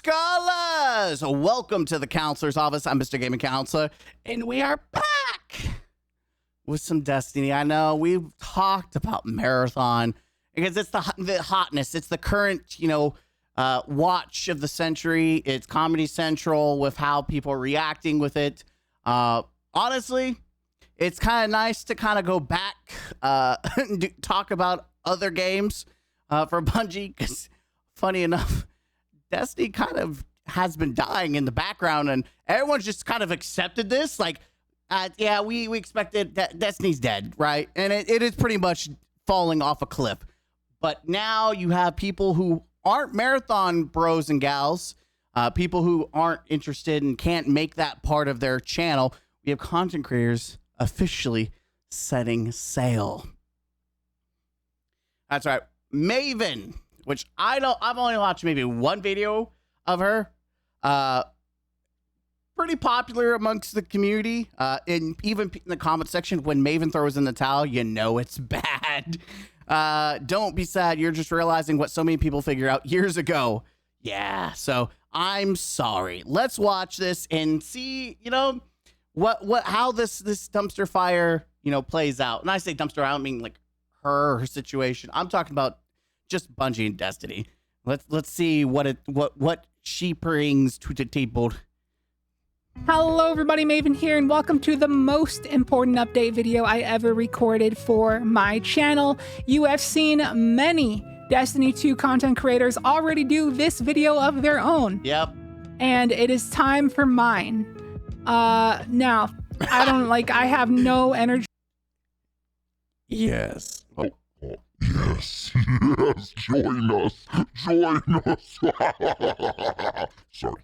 Scholars! Welcome to the Counselor's Office. I'm Mr. Gaming Counselor, and we are back with some Destiny. I know we've talked about Marathon because it's the hotness. It's the current, watch of the century. It's Comedy Central with how people are reacting with it. Honestly, it's kind of nice to kind of go back and talk about other games for Bungie because, funny enough, Destiny kind of has been dying in the background, and everyone's just kind of accepted this. Like, yeah, we expected that Destiny's dead, right? And it is pretty much falling off a cliff. But now you have people who aren't Marathon bros and gals, people who aren't interested and can't make that part of their channel. We have content creators officially setting sail. That's right. Maven, which I've only watched maybe one video of her. Pretty popular amongst the community. And even in the comment section, when Maven throws in the towel, you know it's bad. Don't be sad. You're just realizing what so many people figured out years ago. Yeah, so I'm sorry. Let's watch this and see, how this dumpster fire, plays out. And I say dumpster, I don't mean like her situation. I'm talking about just Bungie and Destiny. Let's see what she brings to the table. Hello everybody, Maven here, and welcome to the most important update video I ever recorded for my channel. You have seen many Destiny 2 content creators already do this video of their own. Yep. And it is time for mine. Now, I have no energy. Yes. Yes, join us. Sorry.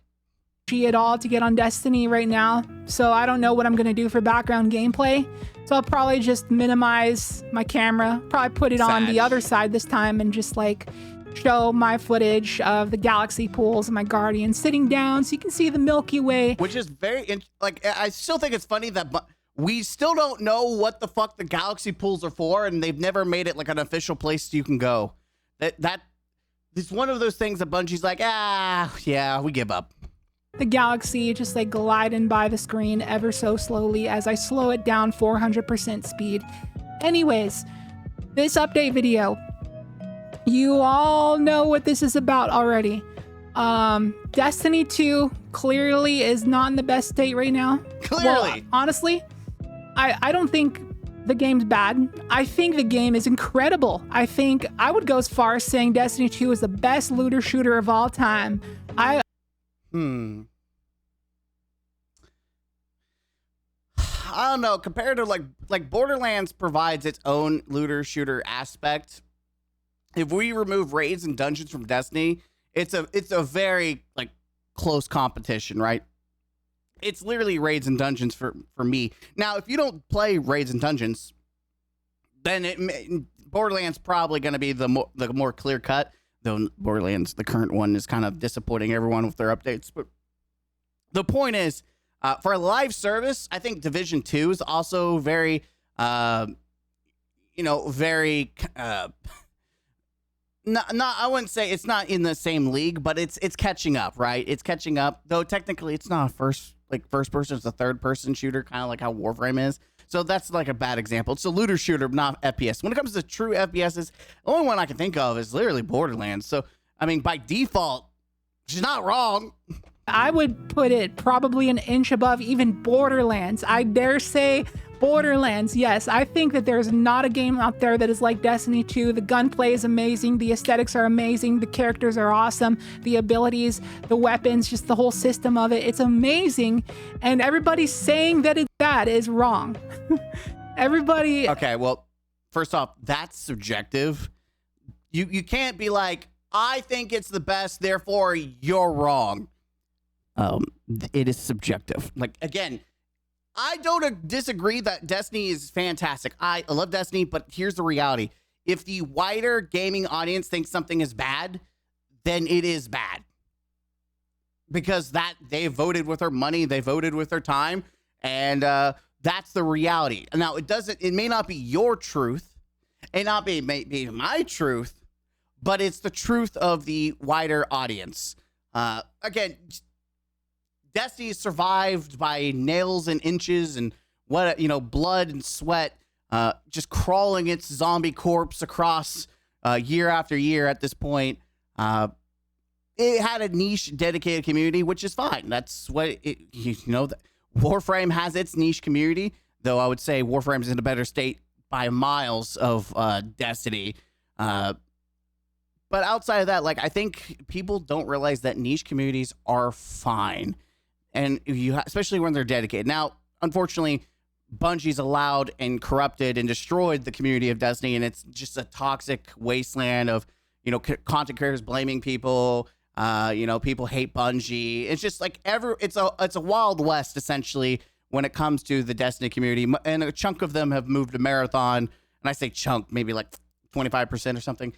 At all to get on Destiny right now, so I don't know what I'm gonna do for background gameplay. So I'll probably just minimize my camera, probably put it on the other side this time, and just like show my footage of the galaxy pools and my guardian sitting down so you can see the Milky Way. Which is very I still think it's funny that we still don't know what the fuck the galaxy pools are for, and they've never made it like an official place you can go. That it's one of those things that Bungie's like, yeah, we give up. The galaxy just like gliding by the screen ever so slowly as I slow it down 400% speed. Anyways, this update video, you all know what this is about already. Destiny 2 clearly is not in the best state right now. Clearly. Well, honestly, I don't think the game's bad. I think the game is incredible. I think I would go as far as saying Destiny 2 is the best looter shooter of all time. I don't know. Compared to like Borderlands provides its own looter shooter aspect. If we remove raids and dungeons from Destiny, it's a very like close competition, right? It's literally raids and dungeons for me. Now, if you don't play raids and dungeons, then Borderlands probably going to be the more clear cut. Though Borderlands, the current one, is kind of disappointing everyone with their updates. But the point is, for a live service, I think Division 2 is also very, I wouldn't say it's not in the same league, but it's catching up, right? It's catching up. Though technically, it's not a first person; it's a third person shooter, kind of like how Warframe is. So that's like a bad example. It's a looter shooter, not FPS. When it comes to true FPSs, the only one I can think of is literally Borderlands. So, I mean, by default, she's not wrong. I would put it probably an inch above even Borderlands. I dare say Borderlands, yes. I think that there's not a game out there that is like Destiny 2. The gunplay is amazing. The aesthetics are amazing. The characters are awesome. The abilities, the weapons, just the whole system of it. It's amazing. And everybody saying that it's bad is wrong. Everybody... Okay, well, first off, that's subjective. You can't be like, I think it's the best, therefore you're wrong. It is subjective. Like, again, I don't disagree that Destiny is fantastic. I love Destiny, but here's the reality. If the wider gaming audience thinks something is bad, then it is bad. Because they voted with their money, they voted with their time, and that's the reality. Now, it may not be your truth, it not be my truth, but it's the truth of the wider audience. Again, Destiny is survived by nails and inches and blood and sweat, just crawling its zombie corpse across year after year at this point. It had a niche dedicated community, which is fine. That's what Warframe has its niche community, though I would say Warframe is in a better state by miles of Destiny. But outside of that, like, I think people don't realize that niche communities are fine, and especially when they're dedicated. Now, unfortunately, Bungie's allowed and corrupted and destroyed the community of Destiny, and it's just a toxic wasteland of content creators blaming people. People hate Bungie. It's just like it's a wild west essentially when it comes to the Destiny community, and a chunk of them have moved to Marathon. And I say chunk, maybe like 25% or something.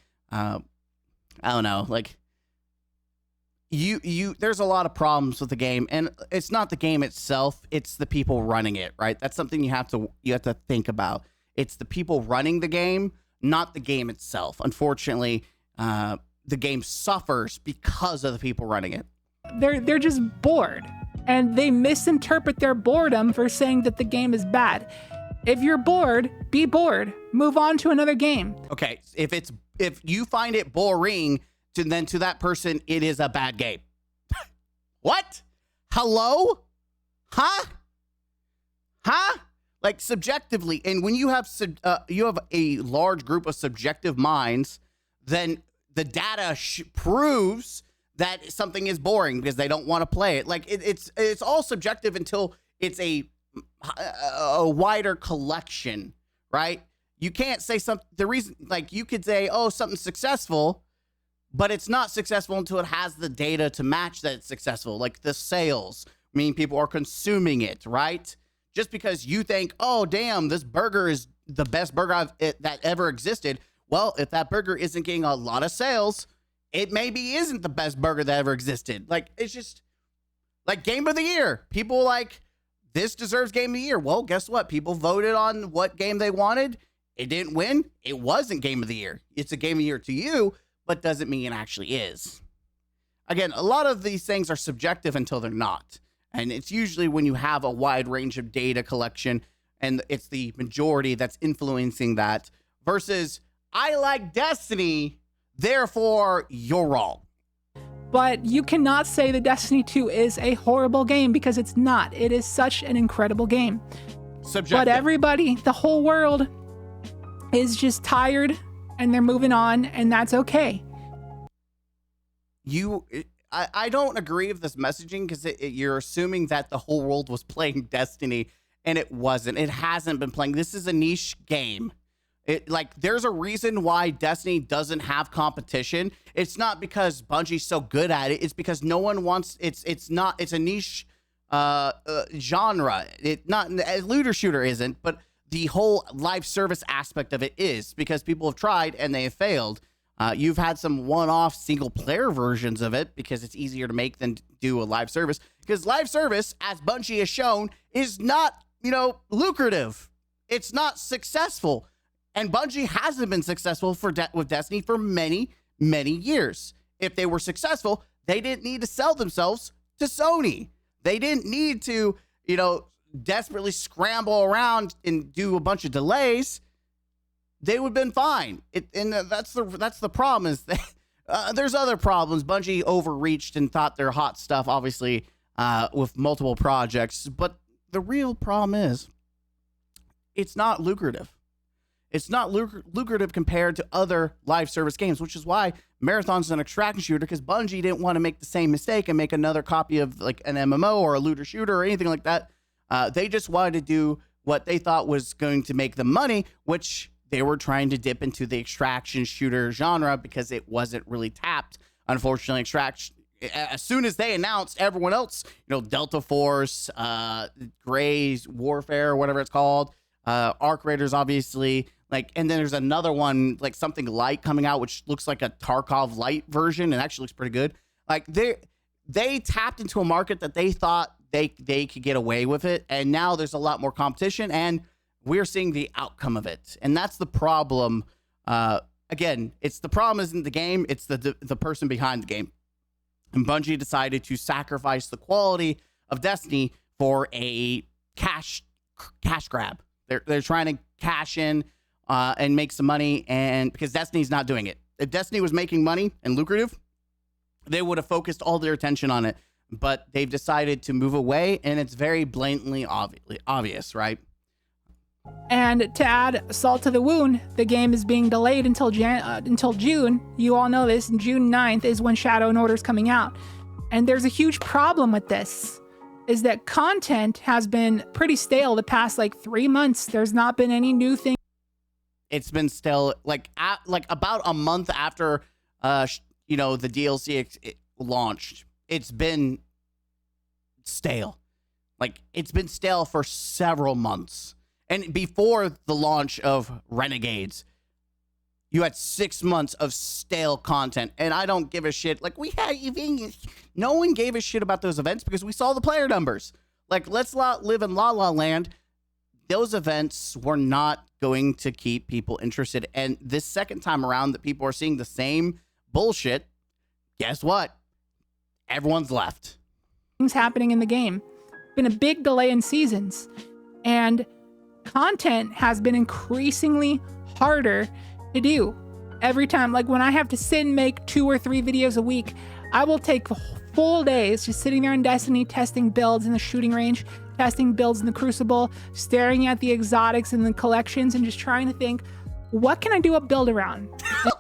I don't know. Like there's a lot of problems with the game, and it's not the game itself; it's the people running it. Right? That's something you have to think about. It's the people running the game, not the game itself. Unfortunately, the game suffers because of the people running it. They're just bored, and they misinterpret their boredom for saying that the game is bad. If you're bored, be bored. Move on to another game. Okay, if you find it boring, then to that person it is a bad game. What? Hello? Huh? Like subjectively, and when you have a large group of subjective minds, then the data proves that something is boring because they don't want to play it. Like it's all subjective until it's a wider collection, right? You can't say the reason, like you could say, oh, something's successful, but it's not successful until it has the data to match that it's successful. Like the sales, meaning people are consuming it, right? Just because you think, oh, damn, this burger is the best burger that ever existed. Well, if that burger isn't getting a lot of sales, it maybe isn't the best burger that ever existed. Like, it's just like game of the year. People like, this deserves game of the year. Well, guess what? People voted on what game they wanted. It didn't win. It wasn't game of the year. It's a game of the year to you, but doesn't mean it actually is. Again, a lot of these things are subjective until they're not. And it's usually when you have a wide range of data collection and it's the majority that's influencing that versus I like Destiny, therefore you're wrong. But you cannot say that Destiny 2 is a horrible game because it's not. It is such an incredible game. Subjective. But everybody, the whole world, is just tired and they're moving on, and that's okay. I don't agree with this messaging because you're assuming that the whole world was playing Destiny, and it wasn't. It hasn't been playing. This is a niche game. There's a reason why Destiny doesn't have competition. It's not because Bungie's so good at it. It's because no one wants. It's a niche genre. Looter shooter isn't, but the whole live service aspect of it is because people have tried and they have failed. You've had some one-off single-player versions of it because it's easier to make than do a live service. Because live service, as Bungie has shown, is not lucrative. It's not successful. And Bungie hasn't been successful with Destiny for many, many years. If they were successful, they didn't need to sell themselves to Sony. They didn't need to, desperately scramble around and do a bunch of delays. They would have been fine. That's the problem is that there's other problems. Bungie overreached and thought their hot stuff, obviously, with multiple projects. But the real problem is it's not lucrative. It's not lucrative compared to other live service games, which is why Marathon's an extraction shooter, because Bungie didn't want to make the same mistake and make another copy of like an MMO or a looter shooter or anything like that. They just wanted to do what they thought was going to make them money, which they were trying to dip into the extraction shooter genre because it wasn't really tapped. Unfortunately, as soon as they announced, everyone else, Delta Force, Grey's Warfare, whatever it's called, Arc Raiders, obviously, and then there's another one, like something light coming out, which looks like a Tarkov light version and actually looks pretty good. Like they tapped into a market that they thought they could get away with it, and now there's a lot more competition, and we're seeing the outcome of it, and that's the problem. Again, it's the problem isn't the game; it's the person behind the game. And Bungie decided to sacrifice the quality of Destiny for a cash grab. They're trying to cash in and make some money, and because Destiny's not doing it. If Destiny was making money and lucrative, they would have focused all their attention on it. But they've decided to move away, and it's very blatantly obvious, right? And to add salt to the wound, the game is being delayed until June. You all know this. And June 9th is when Shadow and Order is coming out. And there's a huge problem with this, is that content has been pretty stale the past 3 months. There's not been any new thing. It's been stale like about a month after the DLC launched. It's been stale. It's been stale for several months. And before the launch of Renegades, you had 6 months of stale content. And I don't give a shit. No one gave a shit about those events because we saw the player numbers. Let's not live in La La Land. Those events were not going to keep people interested. And this second time around that people are seeing the same bullshit, guess what? Everyone's left. Things happening in the game. Been a big delay in seasons. And content has been increasingly harder to do. Every time, when I have to sit and make 2 or 3 videos a week, I will take full days just sitting there in Destiny, testing builds in the shooting range, testing builds in the Crucible, staring at the exotics and the collections, and just trying to think, what can I do a build around?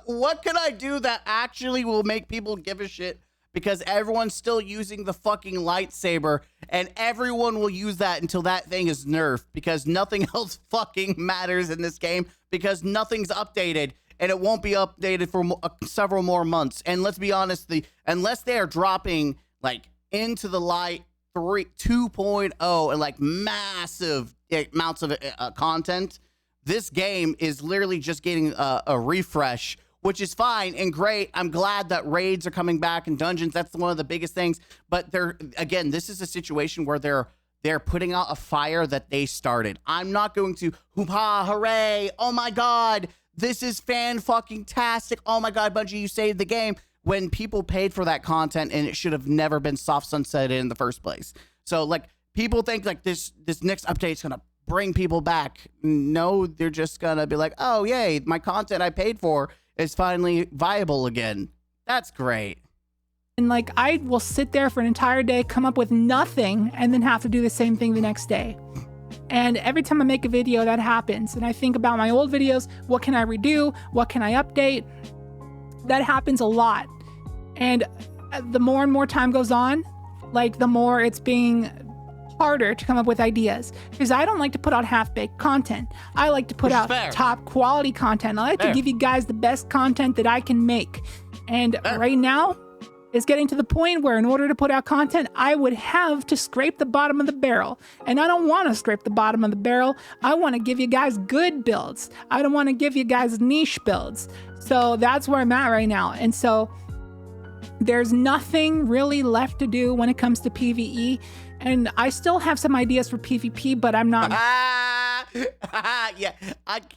What can I do that actually will make people give a shit? Because everyone's still using the fucking lightsaber, and everyone will use that until that thing is nerfed, because nothing else fucking matters in this game, because nothing's updated, and it won't be updated for several more months. And let's be honest, unless they are dropping into the light 2.0 and massive amounts of content, this game is literally just getting a refresh, which is fine and great. I'm glad that raids are coming back and dungeons. That's one of the biggest things. But this is a situation where they're putting out a fire that they started. I'm not going to hoop-ha, hooray, oh my God, this is fan-fucking-tastic. Oh my God, Bungie, you saved the game. When people paid for that content and it should have never been soft sunsetted in the first place. So people think this next update is gonna bring people back. No, they're just gonna be like, oh yay, my content I paid for is finally viable again. That's great. And I will sit there for an entire day, come up with nothing, and then have to do the same thing the next day. And every time I make a video, that happens. And I think about my old videos, what can I redo? What can I update? That happens a lot. And the more and more time goes on, the more it's being harder to come up with ideas, because I don't like to put out half-baked content. I like to put out top quality content. I like to give you guys the best content that I can make. And right now, it's getting to the point where in order to put out content, I would have to scrape the bottom of the barrel. And I don't want to scrape the bottom of the barrel. I want to give you guys good builds. I don't want to give you guys niche builds. So that's where I'm at right now. And so there's nothing really left to do when it comes to PvE. And I still have some ideas for PvP, but I'm not. Yeah.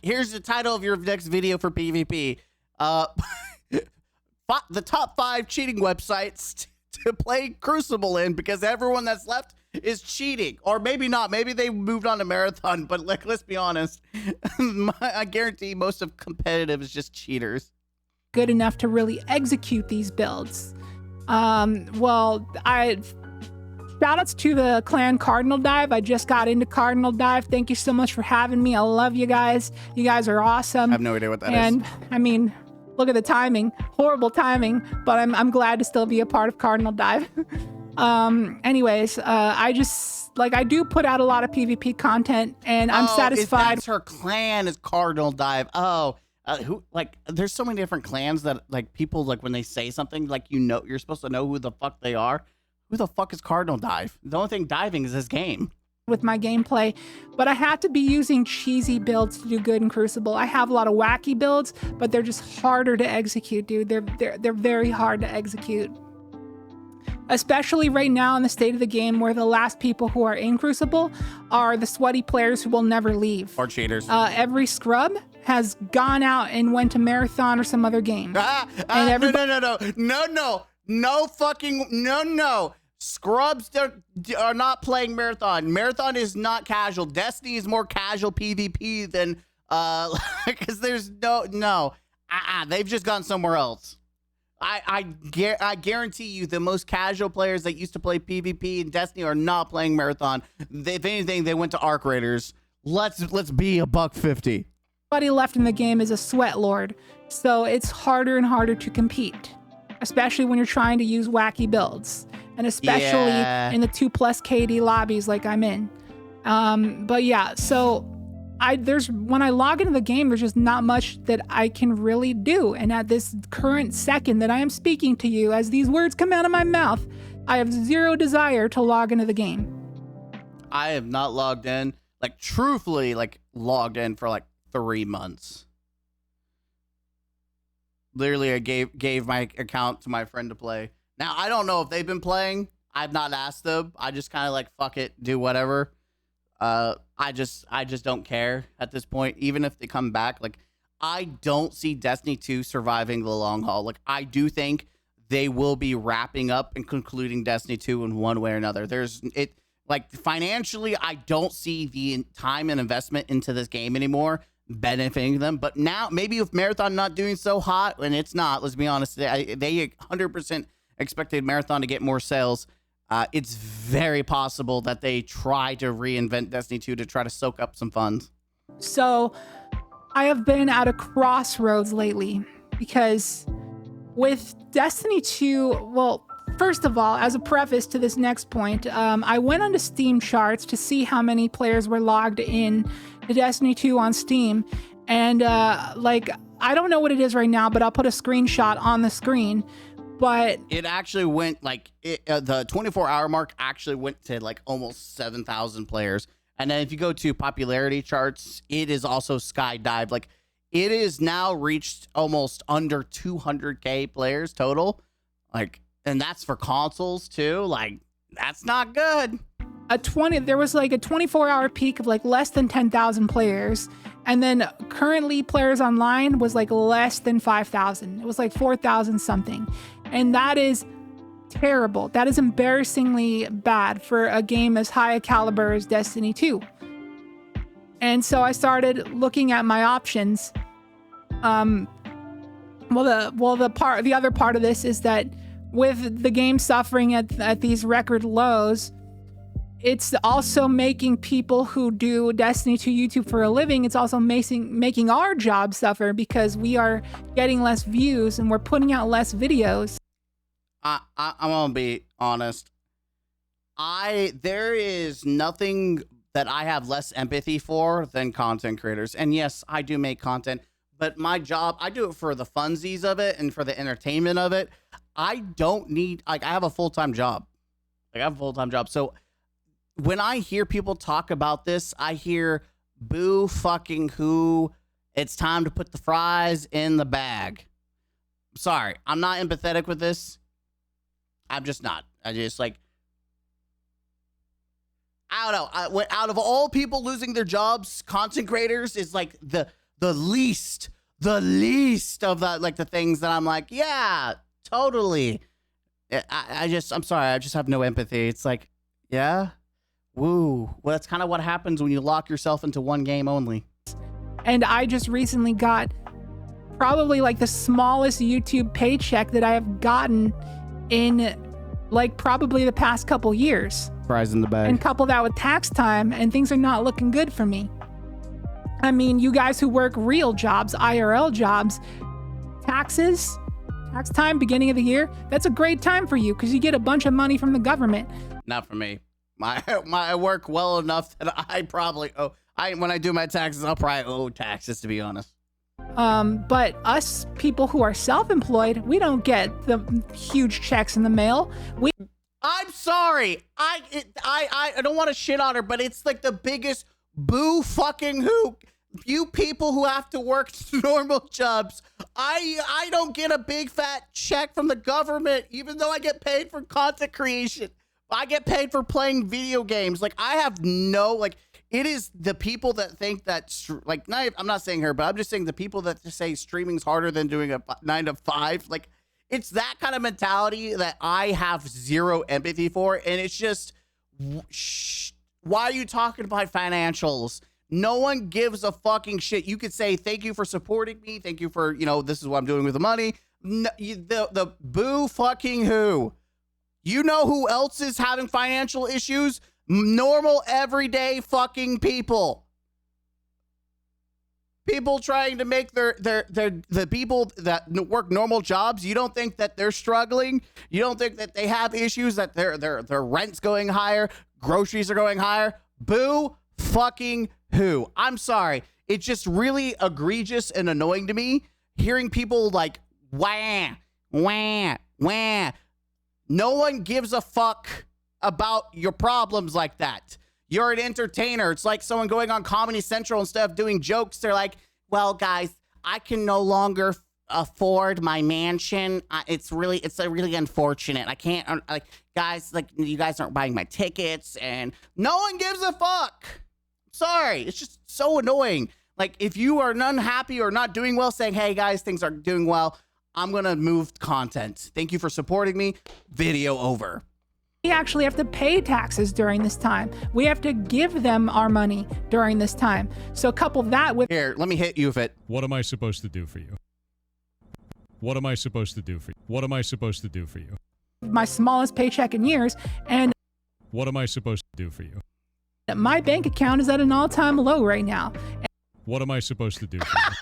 Here's the title of your next video for PvP. The top 5 cheating websites to play Crucible in, because everyone that's left is cheating. Or maybe not. Maybe they moved on to Marathon, but let's be honest. I guarantee most of competitive is just cheaters. Good enough to really execute these builds. Shout outs to the clan Cardinal Dive. I just got into Cardinal Dive. Thank you so much for having me. I love you guys. You guys are awesome. I have no idea what that is. And I mean, look at the timing. Horrible timing, but I'm glad to still be a part of Cardinal Dive. Anyways, I just I do put out a lot of PvP content, and I'm satisfied. That's her clan is Cardinal Dive. Oh, there's so many different clans that people when they say something you're supposed to know who the fuck they are. Who the fuck is Cardinal Dive? The only thing diving is this game. With my gameplay, but I have to be using cheesy builds to do good in Crucible. I have a lot of wacky builds, but they're just harder to execute, dude. They're very hard to execute. Especially right now in the state of the game, where the last people who are in Crucible are the sweaty players who will never leave. Or cheaters. Every scrub has gone out and went to Marathon or some other game. No. No fucking no. Scrubs are not playing Marathon. Marathon is not casual. Destiny is more casual PvP than because there's no. They've just gone somewhere else. I guarantee you the most casual players that used to play PvP in Destiny are not playing Marathon. If anything, they went to Arc Raiders. Let's be $150. Everybody left in the game is a sweat lord, so it's harder and harder to compete, especially when you're trying to use wacky builds, and especially in the 2+ KD lobbies like I'm in. But yeah, so when I log into the game, there's just not much that I can really do. And at this current second that I am speaking to you, as these words come out of my mouth, I have zero desire to log into the game. I have not logged in, like truthfully, like logged in for like 3 months. Literally, I gave my account to my friend to play. Now, I don't know if they've been playing. I've not asked them. I just kind of like, fuck it, do whatever. I just don't care at this point. Even if they come back, like, I don't see Destiny 2 surviving the long haul. Like, I do think they will be wrapping up and concluding Destiny 2 in one way or another. Like, financially, I don't see the time and investment into this game anymore benefiting them. But now, maybe if Marathon not doing so hot, and it's not, let's be honest, they 100% expected Marathon to get more sales. It's very possible that they try to reinvent Destiny 2 to try to soak up some funds. So I have been at a crossroads lately because with Destiny 2, well, first of all, as a preface to this next point, I went onto Steam charts to see how many players were logged in to Destiny 2 on Steam. And like, I don't know what it is right now, but I'll put a screenshot on the screen. But it actually went like the 24-hour mark actually went to like almost 7,000 players. And then if you go to popularity charts, it is also skydived. Like, it is now reached almost under 200K players total. Like, and that's for consoles too. Like, that's not good. There was like a 24-hour peak of like less than 10,000 players. And then currently players online was like less than 5,000. It was like 4,000 something. And that is terrible. That is embarrassingly bad for a game as high a caliber as Destiny 2. And so I started looking at my options. The other part of this is that with the game suffering at these record lows, it's also making people who do Destiny 2 YouTube for a living, it's also making our job suffer because we are getting less views and we're putting out less videos. I'm gonna be honest. There is nothing that I have less empathy for than content creators. And yes, I do make content, but my job, I do it for the funsies of it and for the entertainment of it. I don't need, like, I have a full-time job. So when I hear people talk about this, I hear boo fucking who, it's time to put the fries in the bag. Sorry, I'm not empathetic with this. I'm just not. I just like, I don't know. Out of all people losing their jobs, content creators is like the least of that, like the things that I'm like, yeah, totally. I'm sorry. I just have no empathy. It's like, yeah. Woo. Well, that's kind of what happens when you lock yourself into one game only. And I just recently got probably like the smallest YouTube paycheck that I have gotten in like probably the past couple years. Fries in the bag. And couple that with tax time, and things are not looking good for me. I mean, you guys who work real jobs, IRL jobs, tax time, beginning of the year, that's a great time for you because you get a bunch of money from the government. Not for me. I work well enough that I probably when I do my taxes, I'll probably owe taxes, to be honest. But us people who are self-employed, we don't get the huge checks in the mail. I'm sorry. I don't want to shit on her, but it's like the biggest boo fucking who. You people who have to work normal jobs, I don't get a big fat check from the government, even though I get paid for content creation. I get paid for playing video games. Like, I have no, like, it is the people that think that, like, I'm not saying her, but I'm just saying the people that say streaming's harder than doing a 9 to 5. Like, It's that kind of mentality that I have zero empathy for. And it's just, why are you talking about financials? No one gives a fucking shit. You could say, thank you for supporting me. Thank you for, this is what I'm doing with the money. No, the boo fucking who? You know who else is having financial issues? Normal, everyday fucking people. People trying to make the people that work normal jobs. You don't think that they're struggling? You don't think that they have issues, that their rent's going higher, groceries are going higher? Boo fucking who? I'm sorry. It's just really egregious and annoying to me hearing people like wah, wah, wah. No one gives a fuck about your problems like that. You're an entertainer. It's like someone going on Comedy Central and stuff doing jokes. They're like, well, guys, I can no longer afford my mansion. It's really unfortunate. I can't, guys, you guys aren't buying my tickets, and no one gives a fuck. Sorry. It's just so annoying. Like, if you are unhappy or not doing well, saying, hey, guys, things are doing well, I'm going to move content. Thank you for supporting me. Video over. We actually have to pay taxes during this time. We have to give them our money during this time. So couple that with... Here, let me hit you with it. What am I supposed to do for you? What am I supposed to do for you? What am I supposed to do for you? My smallest paycheck in years, and... What am I supposed to do for you? My bank account is at an all-time low right now. What am I supposed to do for you?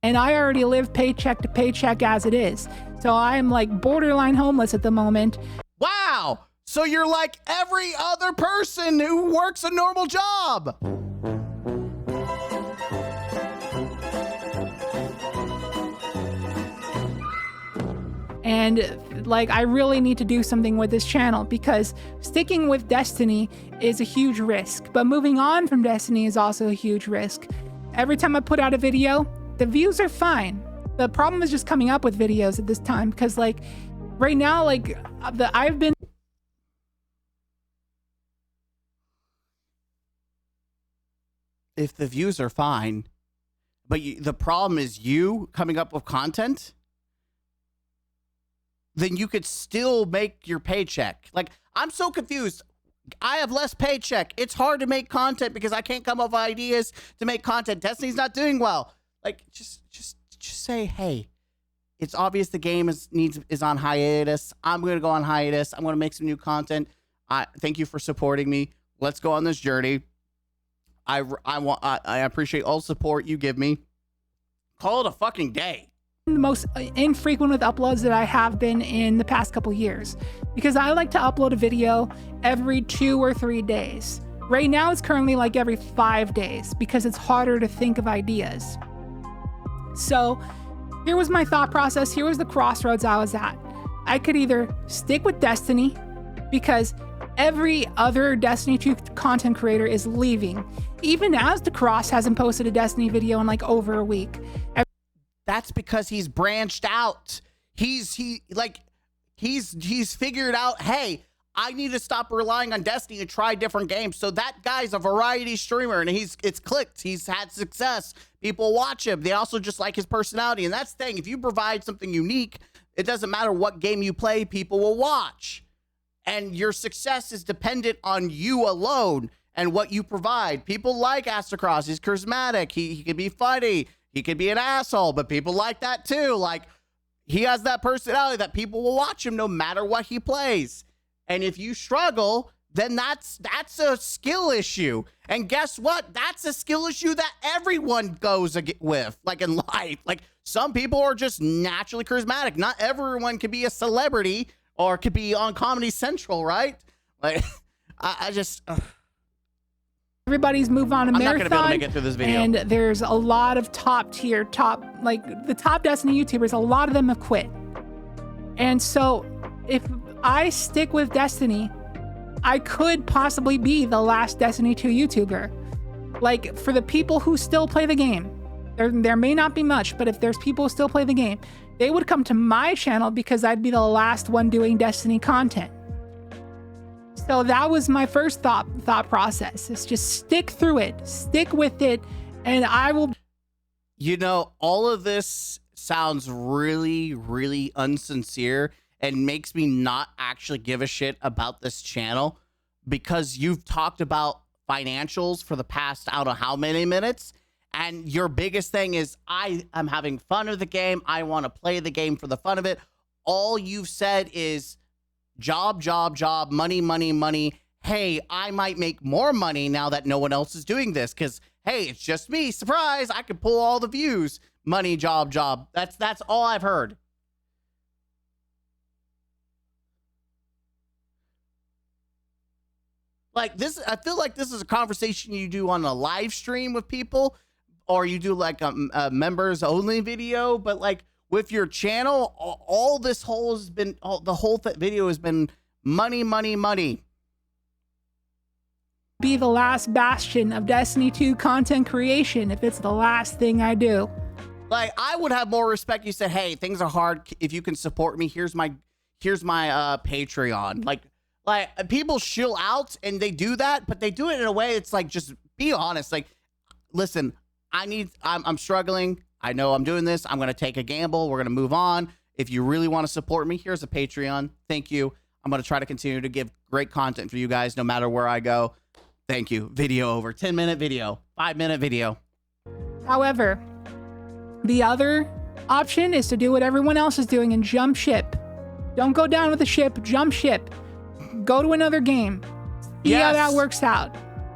And I already live paycheck to paycheck as it is. So I'm like borderline homeless at the moment. Wow. So you're like every other person who works a normal job. And like, I really need to do something with this channel, because sticking with Destiny is a huge risk, but moving on from Destiny is also a huge risk. Every time I put out a video, the views are fine. The problem is just coming up with videos at this time, because like right now, like I've been... If the views are fine, but the problem is you coming up with content, then you could still make your paycheck. Like, I'm so confused. I have less paycheck. It's hard to make content because I can't come up with ideas to make content. Destiny's not doing well. Like, just say, hey, it's obvious the game is on hiatus. I'm going to go on hiatus. I'm going to make some new content. Thank you for supporting me. Let's go on this journey. I appreciate all the support you give me. Call it a fucking day. The most infrequent with uploads that I have been in the past couple years, because I like to upload a video every 2 or 3 days. Right now it's currently like every 5 days because it's harder to think of ideas. So here was my thought process. Here was the crossroads I was at. I could either stick with Destiny, because every other Destiny 2 content creator is leaving. Even as the Cross hasn't posted a Destiny video in like over a week. That's because he's branched out. He's figured out, hey, I need to stop relying on Destiny and try different games. So that guy's a variety streamer, and it's clicked. He's had success. People watch him. They also just like his personality. And that's the thing. If you provide something unique, it doesn't matter what game you play, people will watch. And your success is dependent on you alone and what you provide. People like Astacross. He's charismatic. He can be funny. He could be an asshole, but people like that too. Like, he has that personality that people will watch him no matter what he plays. And if you struggle, then that's a skill issue. And guess what? That's a skill issue that everyone goes with, like in life. Like, some people are just naturally charismatic. Not everyone can be a celebrity or could be on Comedy Central, right? Like, I just... Everybody's moved on a marathon. I'm not going to be able to make it through this video. And there's a lot of the top Destiny YouTubers, a lot of them have quit. And so if I stick with Destiny, I could possibly be the last Destiny 2 YouTuber. Like, for the people who still play the game, there may not be much, but if there's people who still play the game, they would come to my channel because I'd be the last one doing Destiny content. So that was my first thought process. Is just stick through it, stick with it, and I will... You know, all of this sounds really, really unsincere and makes me not actually give a shit about this channel, because you've talked about financials for the past, I don't know how many minutes, and your biggest thing is, I am having fun with the game. I want to play the game for the fun of it. All you've said is job, job, job, money, money, money. Hey, I might make more money now that no one else is doing this, because, hey, it's just me. Surprise, I can pull all the views. Money, job, job. That's all I've heard. Like this, I feel like this is a conversation you do on a live stream with people, or you do like a members only video. But like with your channel, all this whole has been, the whole video has been money, money, money. Be the last bastion of Destiny 2 content creation if it's the last thing I do. Like, I would have more respect. You said, hey, things are hard. If you can support me, here's my Patreon. Like people shill out and they do that, but they do it in a way it's like, just be honest. Like, listen, I'm struggling. I know I'm doing this. I'm going to take a gamble. We're going to move on. If you really want to support me, here's a Patreon. Thank you. I'm going to try to continue to give great content for you guys no matter where I go. Thank you. Video over. 10-minute video. 5-minute video. However, the other option is to do what everyone else is doing and jump ship. Don't go down with the ship. Jump ship. Go to another game. See how that works out.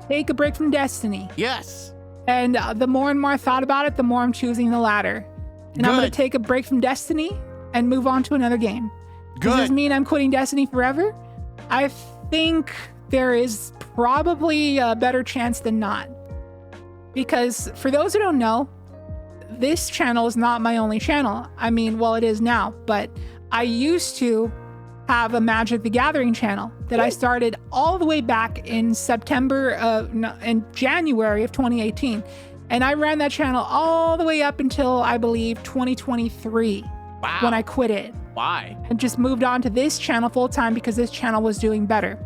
Take a break from Destiny. Yes. And the more and more I thought about it, the more I'm choosing the latter. And I'm going to take a break from Destiny and move on to another game. Does this mean I'm quitting Destiny forever? I think there is probably a better chance than not. Because for those who don't know, this channel is not my only channel. I mean, well, it is now, but I used to have a Magic the Gathering channel that I started all the way back in January of 2018. And I ran that channel all the way up until, I believe, 2023. Wow. When I quit it. Why? And just moved on to this channel full time because this channel was doing better.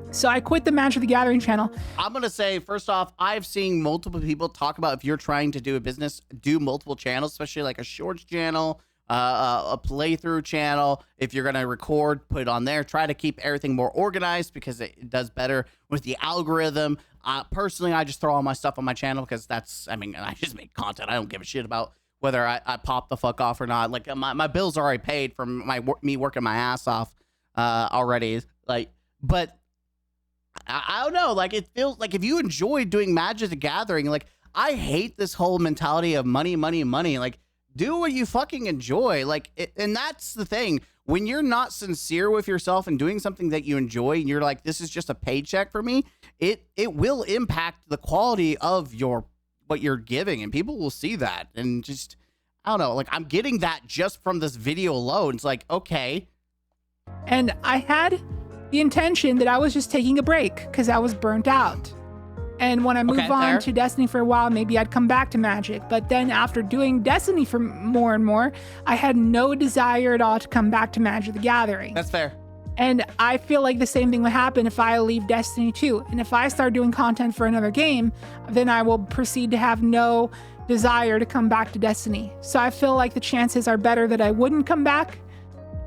So I quit the Magic the Gathering channel. I'm going to say, first off, I've seen multiple people talk about, if you're trying to do a business, do multiple channels, especially like a shorts channel, a playthrough channel. If you're going to record, put it on there. Try to keep everything more organized because it does better with the algorithm. Personally, I just throw all my stuff on my channel because I just make content. I don't give a shit about whether I pop the fuck off or not. Like my bills are already paid from me working my ass off already. Like, but I don't know. Like, it feels like if you enjoy doing Magic the Gathering, like, I hate this whole mentality of money, money, money. Like, do what you fucking enjoy. Like, and that's the thing. When you're not sincere with yourself and doing something that you enjoy, and you're like, this is just a paycheck for me, it will impact the quality of what you're giving, and people will see that. And just, I don't know. Like, I'm getting that just from this video alone. It's like, okay. And I had the intention that I was just taking a break because I was burnt out. And when I move on to Destiny for a while, maybe I'd come back to Magic. But then after doing Destiny for more and more, I had no desire at all to come back to Magic the Gathering. That's fair. And I feel like the same thing would happen if I leave Destiny 2. And if I start doing content for another game, then I will proceed to have no desire to come back to Destiny. So I feel like the chances are better that I wouldn't come back.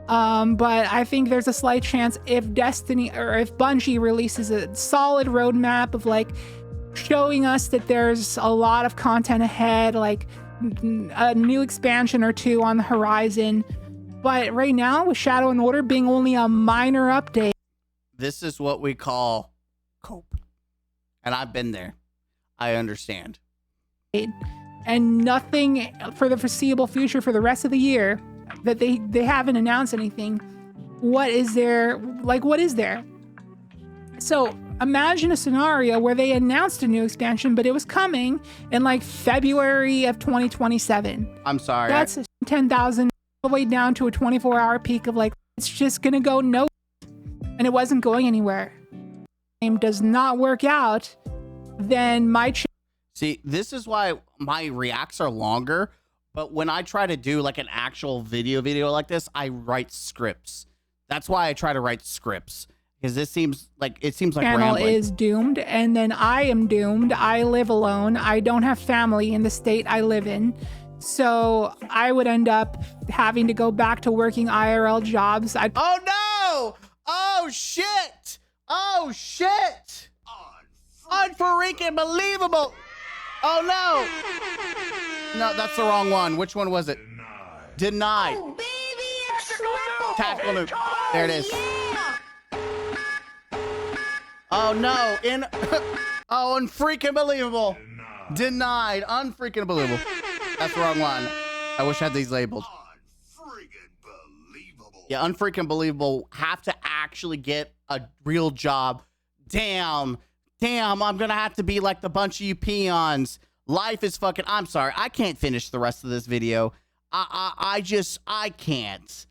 But I think there's a slight chance if Destiny or if Bungie releases a solid roadmap of like showing us that there's a lot of content ahead, like a new expansion or two on the horizon. But right now, with Shadow and Order being only a minor update. This is what we call cope. And I've been there. I understand. And nothing for the foreseeable future for the rest of the year. That they haven't announced anything. What is there? Like, what is there? So imagine a scenario where they announced a new expansion, but it was coming in like February of 2027. I'm sorry. That's 10,000 all the way down to a 24-hour peak of like, it's just going to go nowhere. And it wasn't going anywhere. Game does not work out, then my... See, this is why my reacts are longer. But when I try to do like an actual video like this, I write scripts. That's why I try to write scripts, because it seems like channel rambling. Is doomed, and then I am doomed. I live alone. I don't have family in the state I live in. So I would end up having to go back to working IRL jobs. Oh no! Oh shit! Oh shit! Unfreaking believable! Oh no! No, that's the wrong one. Which one was it? Denied. Oh, baby, Tactical nuke. There it is. Oh no! Oh, unfreaking believable! Denied. Unfreaking believable. That's the wrong one. I wish I had these labeled. Yeah, unfreaking believable. Have to actually get a real job. Damn, I'm gonna have to be like the bunch of you peons. Life is fucking, I'm sorry, I can't finish the rest of this video. I can't.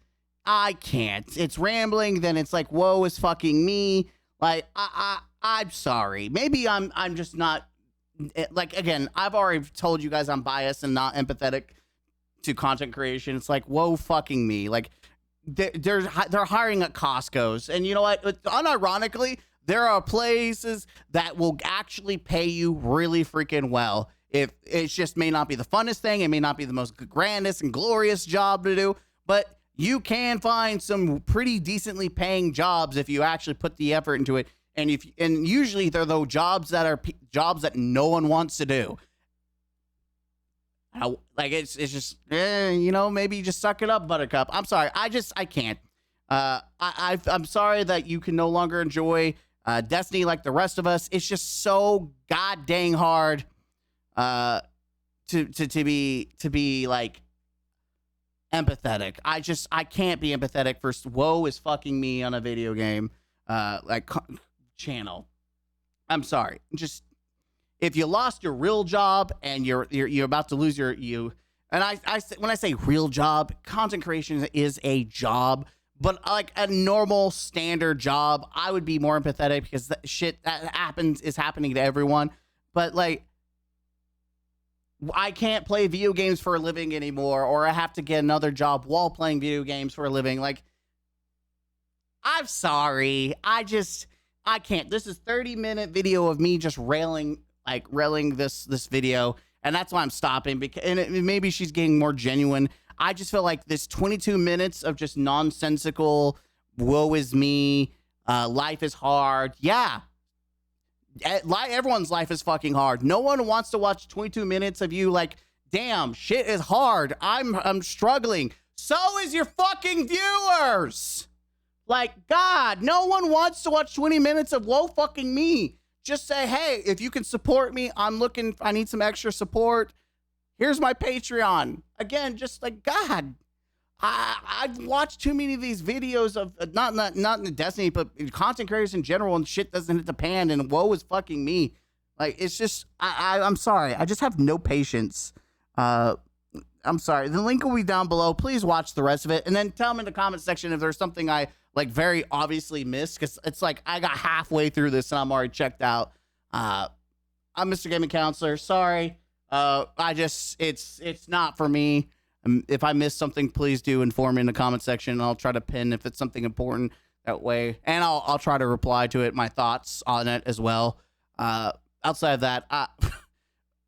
It's rambling, then it's like, woe is fucking me. Like, I'm sorry. Maybe I'm just not, like, again, I've already told you guys I'm biased and not empathetic to content creation. It's like, whoa fucking me. Like, they're hiring at Costco's, and you know what? Unironically, there are places that will actually pay you really freaking well. If it just may not be the funnest thing, it may not be the most grandest and glorious job to do, but you can find some pretty decently paying jobs if you actually put the effort into it. And usually they're those jobs that are jobs that no one wants to do. Like it's just, you know, maybe just suck it up, Buttercup. I'm sorry. I can't. I'm sorry that you can no longer enjoy Destiny like the rest of us. It's just so god dang hard to be like empathetic. I can't be empathetic for woe is fucking me on a video game channel. I'm sorry. Just, if you lost your real job and you're about to lose and when I say real job, content creation is a job, but like a normal standard job, I would be more empathetic because that shit that is happening to everyone. But like, I can't play video games for a living anymore, or I have to get another job while playing video games for a living. Like, I'm sorry. I can't. This is 30-minute video of me just railing this video, and that's why I'm stopping, because maybe she's getting more genuine. I just feel like this 22 minutes of just nonsensical woe is me, life is hard. Yeah, everyone's life is fucking hard. No one wants to watch 22 minutes of you like, damn, shit is hard, I'm struggling. So is your fucking viewers. Like, God, no one wants to watch 20 minutes of woe fucking me. Just say, hey, if you can support me, I need some extra support. Here's my Patreon. Again, just like, God, I've watched too many of these videos of, not in the Destiny, but content creators in general, and shit doesn't hit the pan, and woe is fucking me. Like, it's just, I'm sorry. I just have no patience. I'm sorry. The link will be down below. Please watch the rest of it, and then tell me in the comment section if there's something I like very obviously missed, because it's like I got halfway through this and I'm already checked out. I'm Mr. Gaming Counselor. Sorry. It's not for me. If I missed something, please do inform me in the comment section, and I'll try to pin if it's something important that way, and I'll try to reply to it, my thoughts on it as well. Outside of that,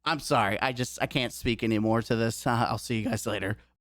I'm sorry. I can't speak anymore to this. I'll see you guys later.